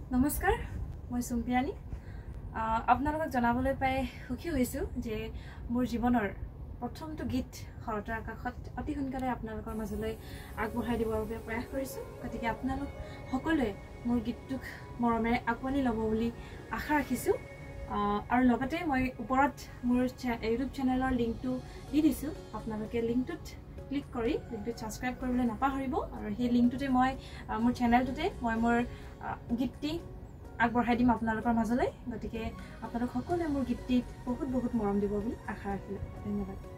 নমস্কাৰ মই সুম্পী ৰাণী আপোনালোকক জনাবলৈ পাই সুখী হৈছো যে মোৰ জীৱনৰ প্ৰথমটো গীত শৰতৰ আকাশত অতি সোনকালে আপোনালোকৰ মাজলৈ আগবঢ়াই দিবৰ বাবে প্ৰয়াস কৰিছো গতিকে আপোনালোক সকলোৱে মোৰ গীতটোক মৰমেৰে আকোৱালি ল'ব বুলি আশা ৰাখিছো আৰু লগতে মই ওপৰত মোৰ ইউটিউব চেনেলৰ লিংকটো দি দিছো আপোনালোকে লিংকটোত ক্লিক কৰি লিংকটো সাবস্ক্ৰাইব কৰিবলৈ নাপাহৰিব আৰু সেই লিংকটোতে মই মোৰ চেনেলটোতে মই মোৰ গীতটি আগবঢ়াই দিম আপোনালোকৰ মাজলৈ গতিকে আপোনালোক সকলোৱে মোৰ গীতটিত বহুত মৰম দিব বুলি আশা ৰাখিলো ধন্যবাদ